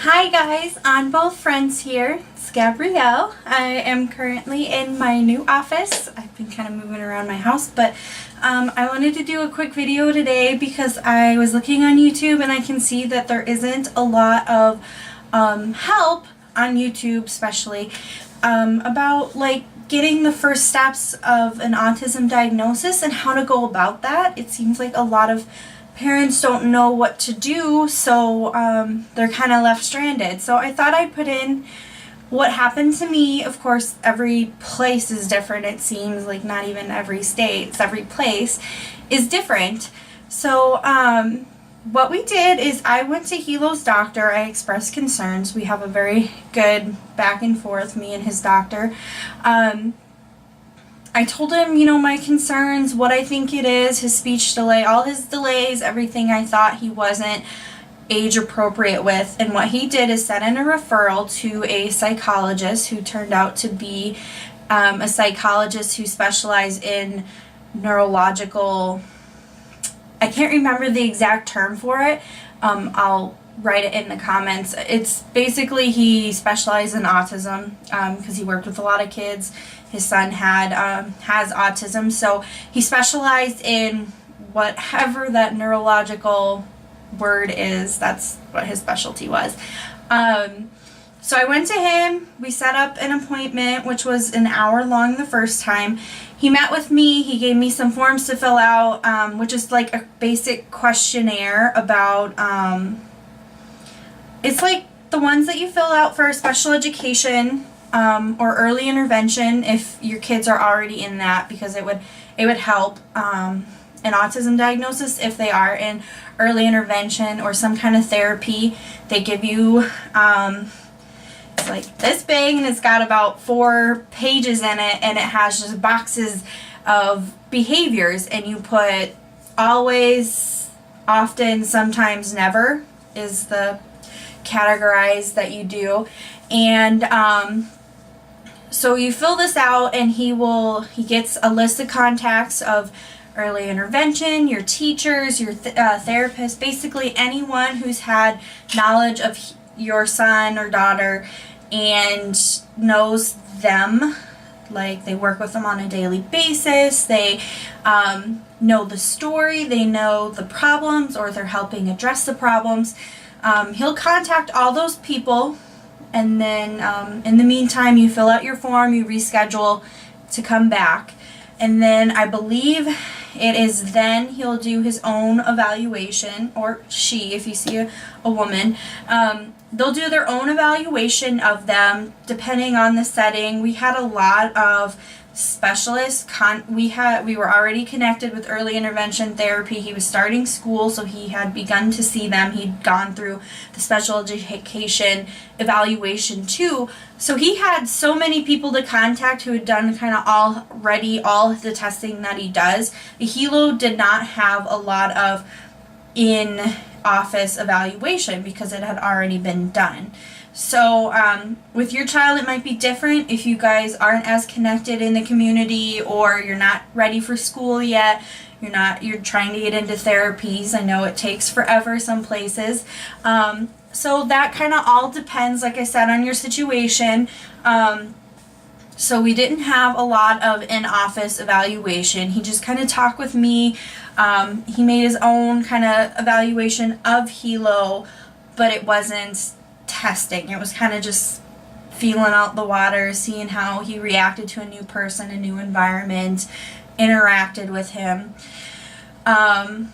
Hi guys, On Both Friends here. It's Gabrielle. I am currently in my new office. I've been kind of moving around my house, but I wanted to do a quick video today because I was looking on YouTube and I can see that there isn't a lot of help on YouTube, especially about like getting the first steps of an autism diagnosis and how to go about that. It seems like a lot of parents don't know what to do, so they're kind of left stranded. So I thought I'd put in what happened to me. Of course, every place is different. It seems like not even every state, every place is different. So what we did is I went to Hilo's doctor. I expressed concerns. We have a very good back and forth, me and his doctor. I told him, my concerns, what I think it is, his speech delay, all his delays, everything I thought he wasn't age appropriate with. And what he did is set in a referral to a psychologist who turned out to be a psychologist who specialized in neurological, I can't remember the exact term for it. I'll write it in the comments. It's basically he specialized in autism because he worked with a lot of kids. His son has autism, so he specialized in whatever that neurological word is. That's what his specialty was. So I went to him. We set up an appointment, which was an hour long the first time. He met with me. He gave me some forms to fill out, which is like a basic questionnaire about it's like the ones that you fill out for special education or early intervention if your kids are already in that, because it would help an autism diagnosis if they are in early intervention or some kind of therapy. They give you it's like this big and it's got about 4 pages in it, and it has just boxes of behaviors, and you put always, often, sometimes, never is the categorize that you do. And so you fill this out, and he gets a list of contacts of early intervention, your teachers, your therapist, basically anyone who's had knowledge of your son or daughter and knows them, like they work with them on a daily basis, they know the story, they know the problems, or they're helping address the problems. He'll contact all those people, and then in the meantime you fill out your form, you reschedule to come back, and then I believe it is then he'll do his own evaluation, or she, if you see a woman, they'll do their own evaluation of them depending on the setting. We had a lot of specialists. We were already connected with early intervention therapy. He was starting school, so he had begun to see them. He'd gone through the special education evaluation too. So he had so many people to contact who had done kind of already all the testing that he does. Hilo did not have a lot of in-office evaluation because it had already been done. So with your child it might be different if you guys aren't as connected in the community, or you're not ready for school yet, you're trying to get into therapies. I know it takes forever some places. So that kind of all depends, like I said, on your situation. So we didn't have a lot of in-office evaluation. He just kind of talked with me. He made his own kind of evaluation of Hilo, but it wasn't testing. It was kind of just feeling out the water, seeing how he reacted to a new person, a new environment, interacted with him. And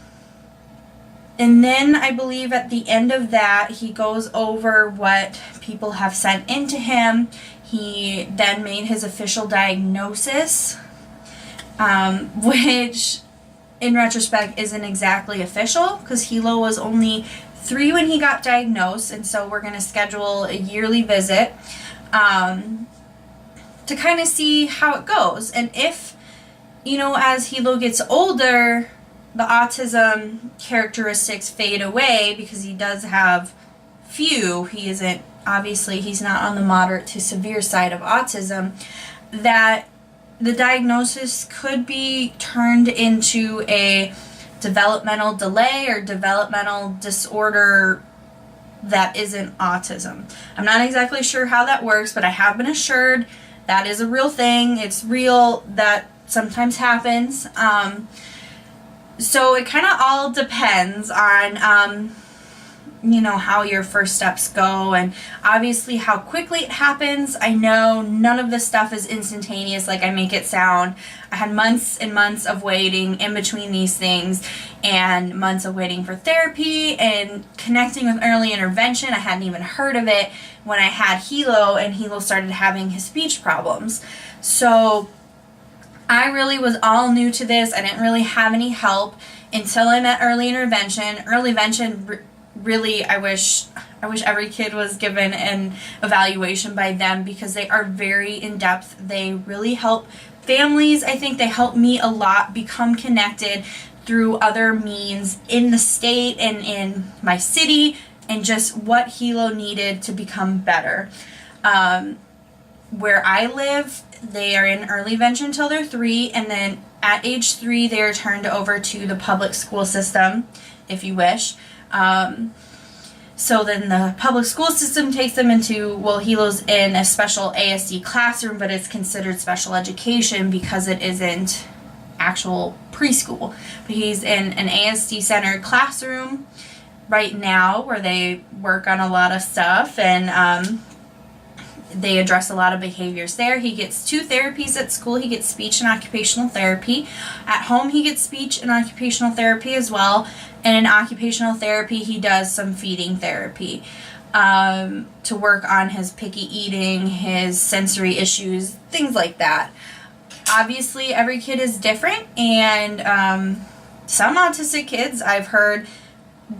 then I believe at the end of that, he goes over what people have sent into him. He then made his official diagnosis, which in retrospect isn't exactly official because Hilo was only 3 when he got diagnosed, and so we're going to schedule a yearly visit to kind of see how it goes. And if, as Hilo gets older, the autism characteristics fade away, because he does have few, he's not on the moderate to severe side of autism, that the diagnosis could be turned into a developmental delay or developmental disorder that isn't autism. I'm not exactly sure how that works, but I have been assured that is a real thing. It's real, that sometimes happens. So it kind of all depends on, how your first steps go, and obviously how quickly it happens. I know none of this stuff is instantaneous like I make it sound. I had months and months of waiting in between these things, and months of waiting for therapy and connecting with early intervention. I hadn't even heard of it when I had Hilo, and Hilo started having his speech problems. So I really was all new to this. I didn't really have any help until I met early intervention. Early intervention really, I wish every kid was given an evaluation by them, because they are very in-depth. They really help families. I think they help me a lot become connected through other means in the state and in my city, and just what Hilo needed to become better. Where I live, they are in early intervention until they're 3, and then at age 3 they are turned over to the public school system, if you wish. So then the public school system takes them into, Hilo's in a special ASD classroom, but it's considered special education because it isn't actual preschool. But he's in an ASD centered classroom right now where they work on a lot of stuff, and they address a lot of behaviors there. He gets 2 therapies at school. He gets speech and occupational therapy. At home, he gets speech and occupational therapy as well. And in occupational therapy, he does some feeding therapy to work on his picky eating, his sensory issues, things like that. Obviously, every kid is different, and some autistic kids, I've heard,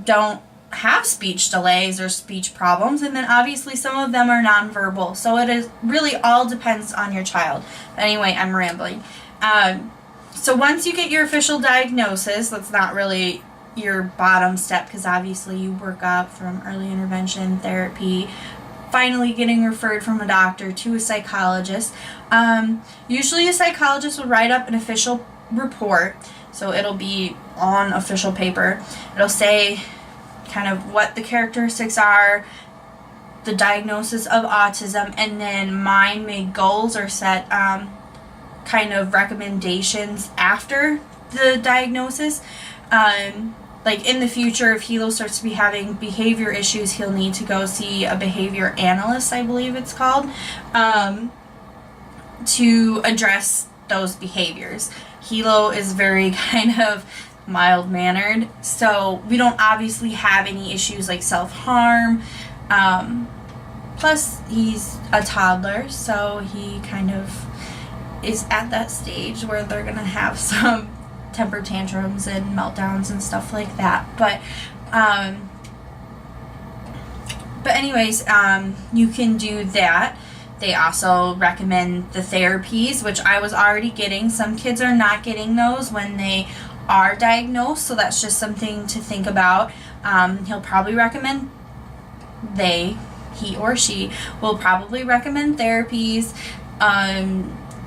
don't have speech delays or speech problems, and then obviously some of them are nonverbal. So it is really all depends on your child. Anyway, I'm rambling. So once you get your official diagnosis, that's not really your bottom step, because obviously you work up from early intervention therapy, finally getting referred from a doctor to a psychologist. Usually a psychologist will write up an official report, so it'll be on official paper. It'll say kind of what the characteristics are, the diagnosis of autism, and then mind-made goals or set kind of recommendations after the diagnosis. Like in the future, if Hilo starts to be having behavior issues, he'll need to go see a behavior analyst, I believe it's called, to address those behaviors. Hilo is very kind of mild-mannered, so we don't obviously have any issues like self-harm. Plus, he's a toddler, so he kind of is at that stage where they're going to have some temper tantrums and meltdowns and stuff like that. But anyways, you can do that. They also recommend the therapies, which I was already getting. Some kids are not getting those when they are diagnosed, so that's just something to think about. He'll probably recommend, he or she will probably recommend therapies.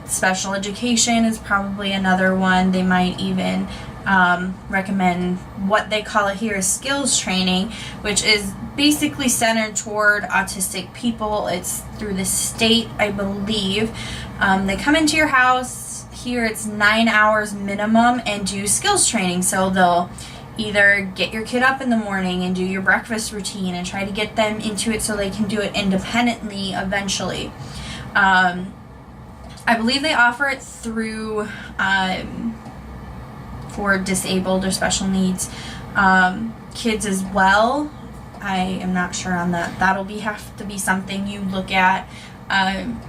Special education is probably another one. They might even recommend what they call it here is skills training, which is basically centered toward autistic people. It's through the state, I believe. They come into your house. Here it's 9 hours minimum and do skills training. So they'll either get your kid up in the morning and do your breakfast routine and try to get them into it so they can do it independently eventually. I believe they offer it through for disabled or special needs kids as well. I am not sure on that. That'll have to be something you look at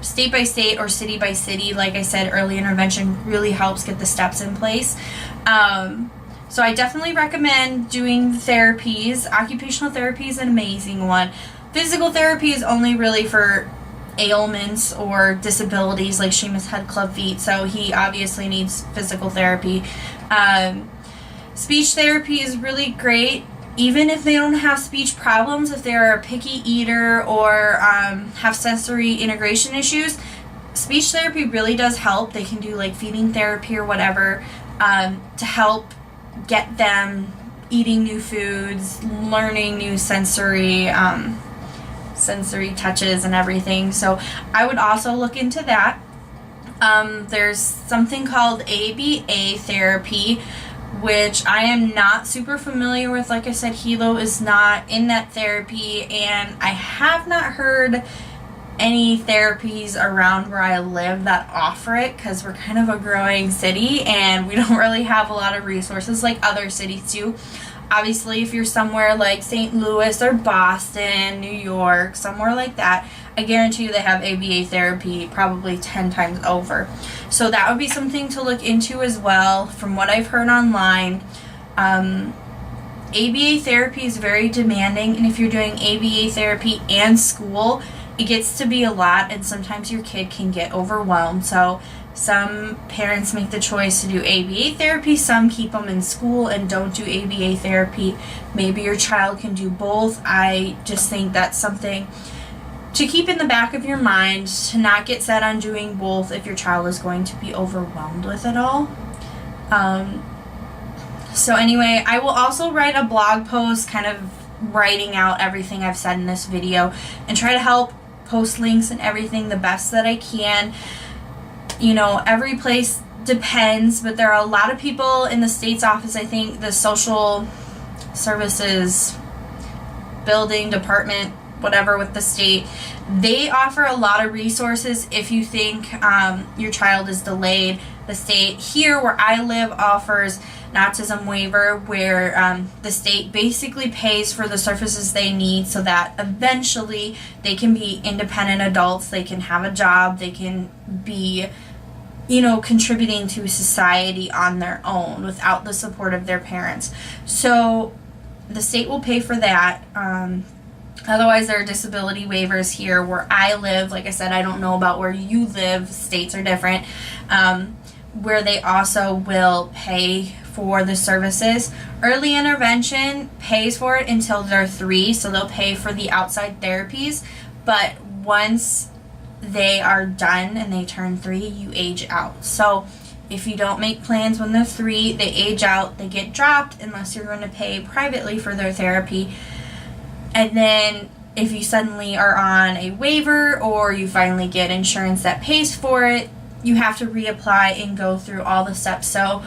state by state or city by city. Like I said, early intervention really helps get the steps in place. So I definitely recommend doing the therapies. Occupational therapy is an amazing one. Physical therapy is only really for ailments or disabilities, like Seamus had club feet, so he obviously needs physical therapy. Speech therapy is really great, even if they don't have speech problems. If they're a picky eater or have sensory integration issues, speech therapy really does help. They can do like feeding therapy or whatever to help get them eating new foods, learning new sensory touches and everything. So I would also look into that. There's something called ABA therapy, which I am not super familiar with. Like I said, Hilo is not in that therapy, and I have not heard any therapies around where I live that offer it, because we're kind of a growing city and we don't really have a lot of resources like other cities do. Obviously, if you're somewhere like St. Louis or Boston, New York, somewhere like that, I guarantee you they have ABA therapy probably 10 times over. So that would be something to look into as well. From what I've heard online, ABA therapy is very demanding, and if you're doing ABA therapy and school, it gets to be a lot, and sometimes your kid can get overwhelmed. So some parents make the choice to do ABA therapy, some keep them in school and don't do ABA therapy. Maybe your child can do both. I just think that's something to keep in the back of your mind, to not get set on doing both if your child is going to be overwhelmed with it all. So anyway, I will also write a blog post kind of writing out everything I've said in this video and try to help post links and everything the best that I can. You know, every place depends, but there are a lot of people in the state's office. I think the social services building department, whatever, with the state, they offer a lot of resources if you think your child is delayed. The state here where I live offers an autism waiver where the state basically pays for the services they need so that eventually they can be independent adults, they can have a job, they can be, you know, contributing to society on their own without the support of their parents. So the state will pay for that. Otherwise, there are disability waivers here where I live. Like I said, I don't know about where you live. States are different. Where they also will pay for the services. Early intervention pays for it until they're 3, so they'll pay for the outside therapies. But once they are done and they turn 3, you age out. So if you don't make plans when they're 3, they age out, they get dropped unless you're going to pay privately for their therapy. And then if you suddenly are on a waiver or you finally get insurance that pays for it, you have to reapply and go through all the steps. So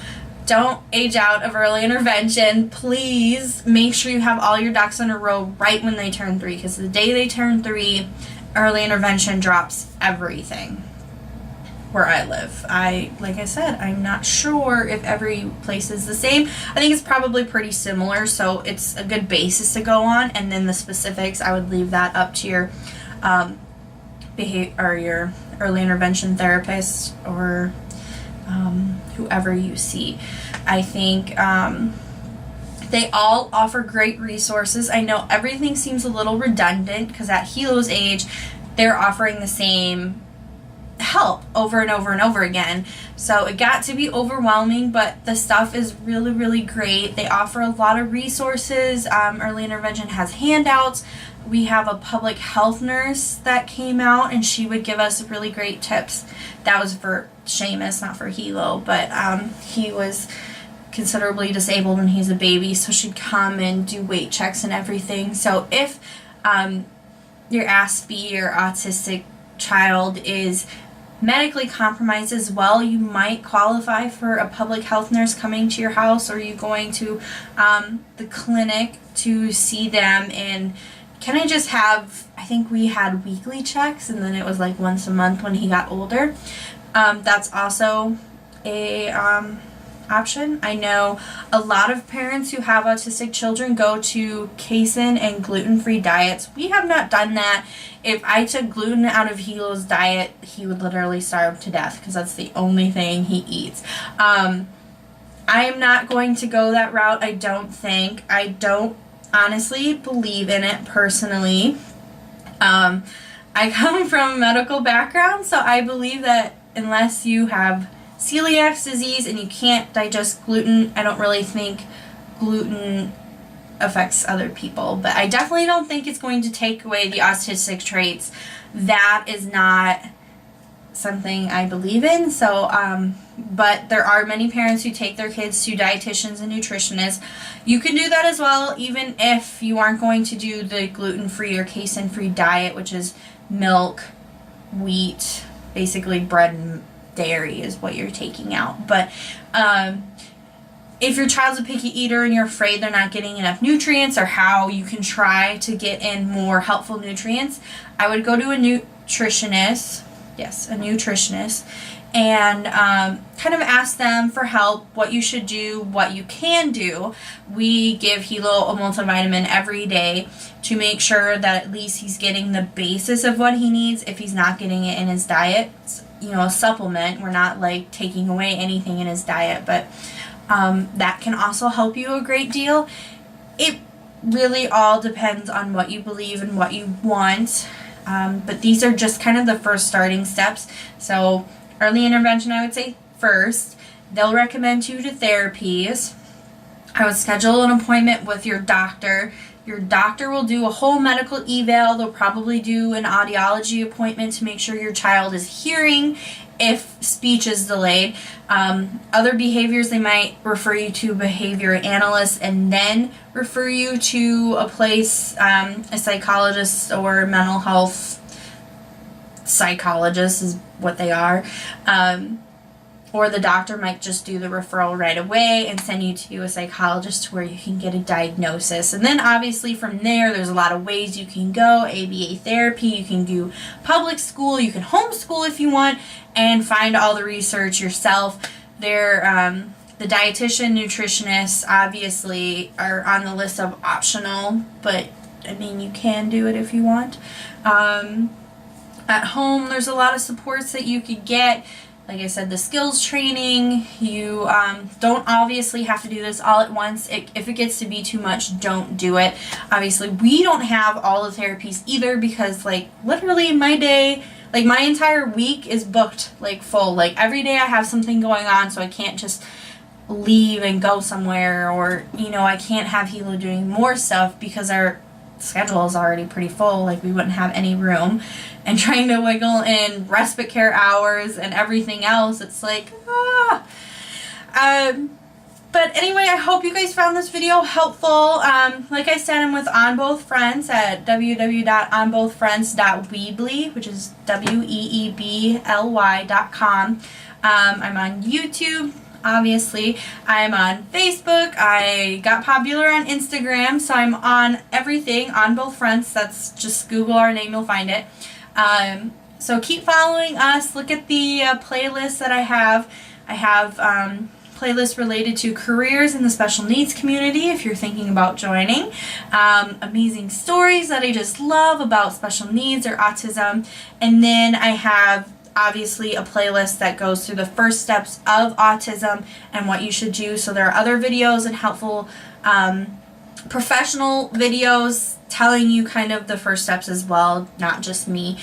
don't age out of early intervention. Please make sure you have all your ducks in a row right when they turn 3, because the day they turn 3, early intervention drops everything where I live. Like I said, I'm not sure if every place is the same. I think it's probably pretty similar, so it's a good basis to go on, and then the specifics, I would leave that up to your your early intervention therapist or whoever you see. I think they all offer great resources. I know everything seems a little redundant because at Hilo's age, they're offering the same help over and over and over again. So it got to be overwhelming, but the stuff is really, really great. They offer a lot of resources. Early intervention has handouts. We have a public health nurse that came out, and she would give us really great tips. That was for Seamus, not for Hilo, but he was considerably disabled when he's a baby, so she'd come and do weight checks and everything. So if your ASPE or autistic child is medically compromised as well, you might qualify for a public health nurse coming to your house, or you going to the clinic to see them. And can I just have, I think we had weekly checks, and then it was like once a month when he got older. That's also a option. I know a lot of parents who have autistic children go to casein and gluten-free diets. We have not done that. If I took gluten out of Hilo's diet, he would literally starve to death because that's the only thing he eats. I am not going to go that route, I don't think. I don't honestly believe in it personally. I come from a medical background, so I believe that unless you have celiac disease and you can't digest gluten, I don't really think gluten affects other people. But I definitely don't think it's going to take away the autistic traits. That is not something I believe in. So, but there are many parents who take their kids to dietitians and nutritionists. You can do that as well, even if you aren't going to do the gluten-free or casein-free diet, which is milk, wheat, basically bread and dairy is what you're taking out. But if your child's a picky eater and you're afraid they're not getting enough nutrients, or how you can try to get in more helpful nutrients, I would go to a nutritionist. Yes, a nutritionist. And kind of ask them for help, what you should do, what you can do. We give Hilo a multivitamin every day to make sure that at least he's getting the basis of what he needs if he's not getting it in his diet. It's, a supplement. We're not like taking away anything in his diet, but that can also help you a great deal. It really all depends on what you believe and what you want. But these are just kind of the first starting steps. So early intervention, I would say first. They'll recommend you to therapies. I would schedule an appointment with your doctor. Your doctor will do a whole medical eval. They'll probably do an audiology appointment to make sure your child is hearing if speech is delayed. Other behaviors, they might refer you to a behavior analyst and then refer you to a place, a psychologist or mental health psychologist is what they are. Or the doctor might just do the referral right away and send you to a psychologist where you can get a diagnosis. And then obviously from there, there's a lot of ways you can go. ABA therapy, you can do public school, you can homeschool if you want, and find all the research yourself. The dietitian, nutritionists obviously are on the list of optional, but I mean, you can do it if you want. At home, there's a lot of supports that you could get. Like I said, the skills training, you don't obviously have to do this all at once. If it gets to be too much, don't do it. Obviously, we don't have all the therapies either because, like, literally my day, like, my entire week is booked, like, full. Like, every day I have something going on, so I can't just leave and go somewhere, or, I can't have Hilo doing more stuff because our schedule is already pretty full. Like, we wouldn't have any room. And trying to wiggle in respite care hours and everything else, it's like, But anyway, I hope you guys found this video helpful. Like I said, I'm with On Both Friends at www.onbothfriends.weebly, which is weebly.com. I'm on YouTube, obviously. I'm on Facebook. I got popular on Instagram, so I'm on everything, On Both Friends. That's just Google our name, you'll find it. So keep following us. Look at the playlist that I have. I have playlists related to careers in the special needs community if you're thinking about joining. Amazing stories that I just love about special needs or autism. And then I have obviously a playlist that goes through the first steps of autism and what you should do. So there are other videos and helpful professional videos telling you kind of the first steps as well, not just me.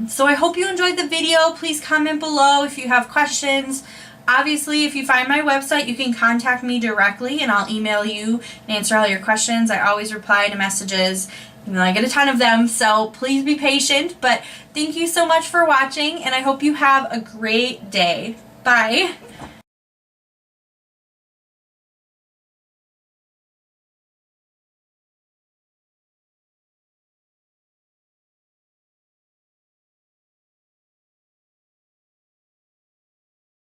So I hope you enjoyed the video. Please comment below if you have questions. Obviously, if you find my website, you can contact me directly and I'll email you and answer all your questions. I always reply to messages. I get a ton of them, so please be patient. But thank you so much for watching, and I hope you have a great day. Bye.